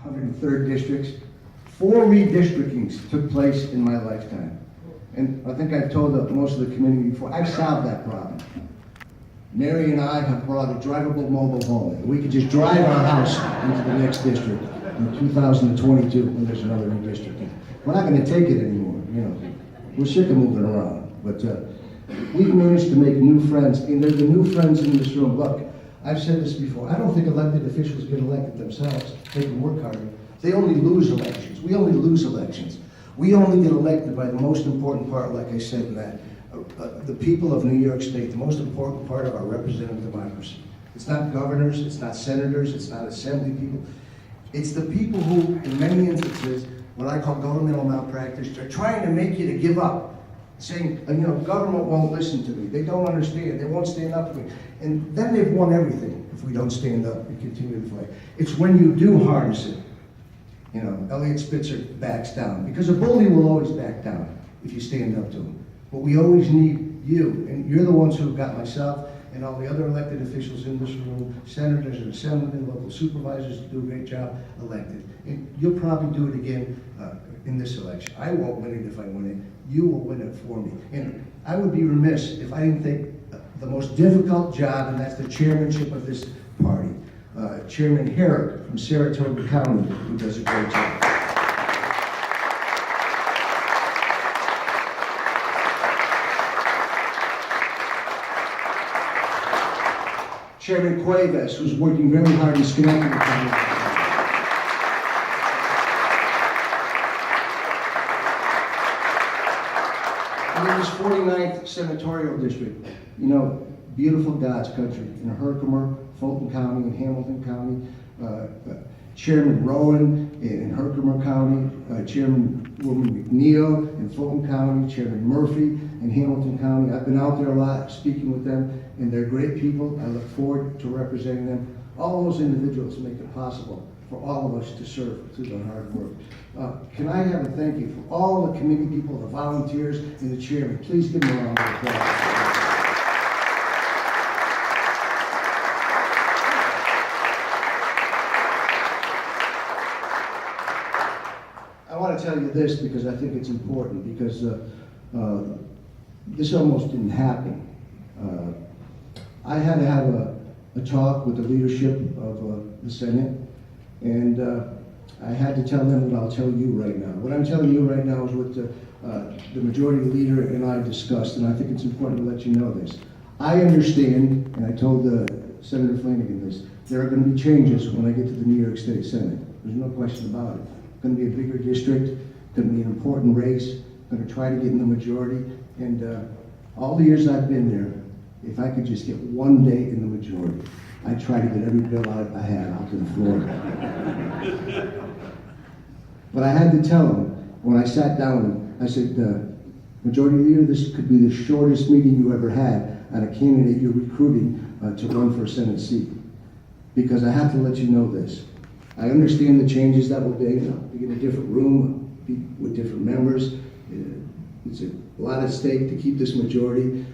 103rd districts. 4 redistrictings took place in my lifetime. And I think I've told most of the community before, I've solved that problem. Mary and I have brought a drivable mobile home. We could just drive our house into the next district in 2022 when there's another redistricting. We're not going to take it anymore, you know. We're sick of moving around. But we've managed to make new friends, and they're the new friends in this room. Look, I've said this before, I don't think elected officials get elected themselves. They can work harder. They only lose elections. We only lose elections. We only get elected by the most important part, like I said in that. The people of New York State, the most important part of our representative democracy. It's not governors, it's not senators, it's not assembly people. It's the people who, in many instances, what I call governmental malpractice, they're trying to make you to give up, saying, you know, government won't listen to me, they don't understand, they won't stand up to me. And then they've won everything if we don't stand up and continue to fight. It's when you do harness it. You know, Elliot Spitzer backs down, because a bully will always back down if you stand up to him. But we always need you, and you're the ones who have got myself and all the other elected officials in this room, senators and assemblymen, local supervisors who do a great job, elected. And you'll probably do it again in this election. I won't win it if I win it. You will win it for me. And I would be remiss if I didn't take the most difficult job, and that's the chairmanship of this party. Chairman Herrick from Saratoga County, who does a great job. Chairman Cuevas, who's working very hard in Schenectady County. And in this 49th senatorial district, you know, beautiful God's country in Herkimer, Fulton County, and Hamilton County. Chairman Rowan in Herkimer County, Chairwoman McNeil in Fulton County, Chairman Murphy in Hamilton County. I've been out there a lot speaking with them, and they're great people. I look forward to representing them. All those individuals make it possible for all of us to serve through their hard work. Can I have a thank you for all the committee people, the volunteers, and the chairman? Please give them a round of applause. I want to tell you this because I think it's important, because this almost didn't happen. I had to have a talk with the leadership of the Senate, and I had to tell them what I'll tell you right now. What I'm telling you right now is what the majority leader and I discussed, and I think it's important to let you know this. I understand, and I told Senator Flanagan this, there are going to be changes when I get to the New York State Senate. There's no question about it. Going to be a bigger district, going to be an important race, going to try to get in the majority, and all the years I've been there, if I could just get one day in the majority, I'd try to get every bill I had out to the floor. But I had to tell him, when I sat down, I said, Majority Leader, this could be the shortest meeting you ever had on a candidate you're recruiting to run for a Senate seat. Because I have to let you know this. I understand the changes that will be. You get a different room with different members. It's a lot at stake to keep this majority.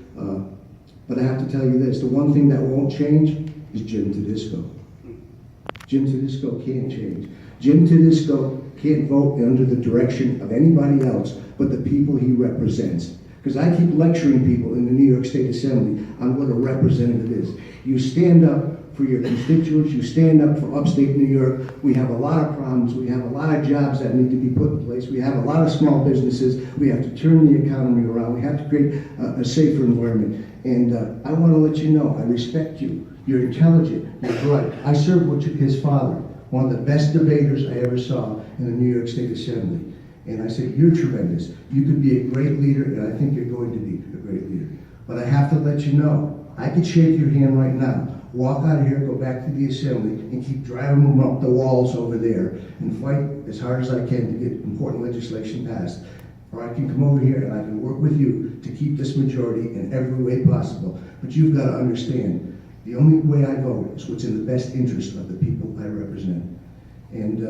But I have to tell you this, the one thing that won't change is Jim Tedesco. Jim Tedesco can't change. Jim Tedesco can't vote under the direction of anybody else but the people he represents. Because I keep lecturing people in the New York State Assembly on what a representative is. You stand up for your constituents, you stand up for upstate New York. We have a lot of problems, we have a lot of jobs that need to be put in place, we have a lot of small businesses, we have to turn the economy around, we have to create a safer environment. And I want to let you know, I respect you, you're intelligent, you're bright. I served with his father, one of the best debaters I ever saw in the New York State Assembly. And I said, you're tremendous, you could be a great leader, and I think you're going to be a great leader. But I have to let you know, I could shake your hand right now, walk out of here, go back to the assembly, and keep driving them up the walls over there and fight as hard as I can to get important legislation passed. Or I can come over here and I can work with you to keep this majority in every way possible. But you've got to understand, the only way I vote is what's in the best interest of the people I represent. And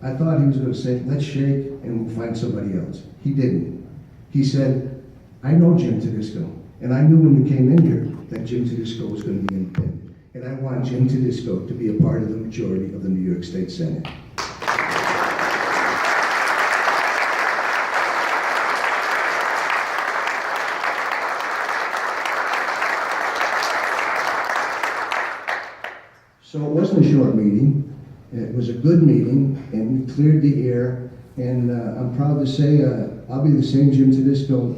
I thought he was going to say, let's shake and we'll find somebody else. He didn't. He said, I know Jim Tedesco, and I knew when you came in here that Jim Tedesco was going to be independent. And I want Jim Tedesco to be a part of the majority of the New York State Senate. So it wasn't a short meeting. It was a good meeting, and we cleared the air. And I'm proud to say I'll be the same Jim Tedesco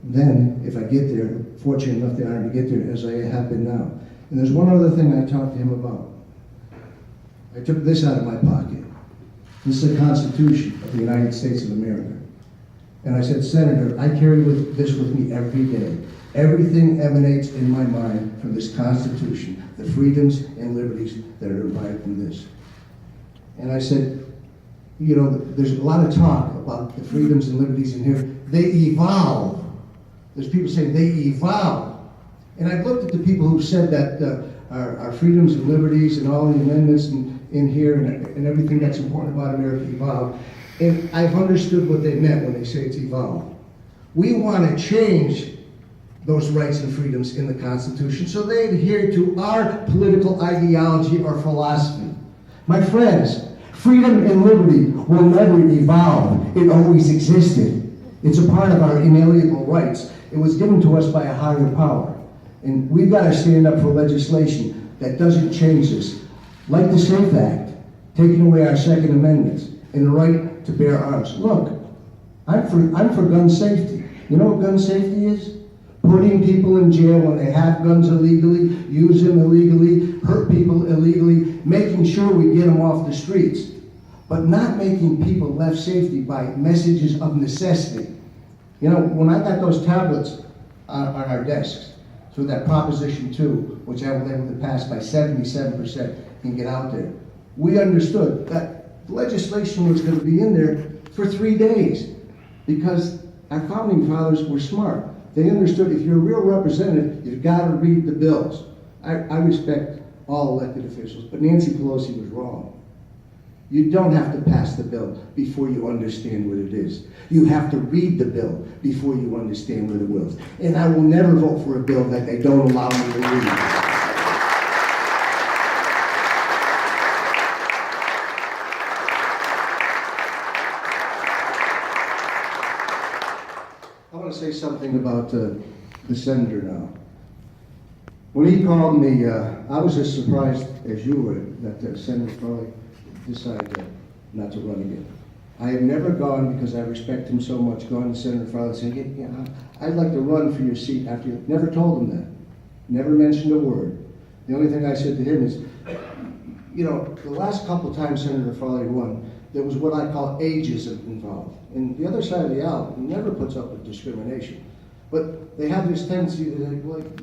then, if I get there, fortunate enough to honor to get there, as I have been now. And there's one other thing I talked to him about. I took this out of my pocket. This is the Constitution of the United States of America. And I said, Senator, I carry this with me every day. Everything emanates in my mind from this Constitution, the freedoms and liberties that are derived from this. And I said, you know, there's a lot of talk about the freedoms and liberties in here. They evolve. There's people saying they evolve. And I've looked at the people who've said that our freedoms and liberties and all the amendments in here and everything that's important about America evolve. And I've understood what they meant when they say it's evolved. We want to change those rights and freedoms in the Constitution so they adhere to our political ideology or philosophy. My friends, freedom and liberty will never evolve. It always existed. It's a part of our inalienable rights. It was given to us by a higher power. And we've got to stand up for legislation that doesn't change this. Like the SAFE Act, taking away our Second Amendment and the right to bear arms. Look, I'm for gun safety. You know what gun safety is? Putting people in jail when they have guns illegally, use them illegally, hurt people illegally, making sure we get them off the streets. But not making people left safety by messages of necessity. You know, when I got those tablets on our desks, through that Proposition 2, which I was able to pass by 77% and get out there, we understood that legislation was going to be in there for 3 days because our founding fathers were smart. They understood if you're a real representative, you've got to read the bills. I respect all elected officials, but Nancy Pelosi was wrong. You don't have to pass the bill before you understand what it is. You have to read the bill before you understand what it is. And I will never vote for a bill that they don't allow me to read. I want to say something about the senator now. When he called me, I was as surprised as you were that the senator probably decided not to run again. I have never gone, because I respect him so much, gone to Senator Farley and said, yeah, I'd like to run for your seat after you. Never told him that. Never mentioned a word. The only thing I said to him is, you know, the last couple times Senator Farley won, there was what I call ageism involved. And the other side of the aisle never puts up with discrimination. But they have this tendency to, like,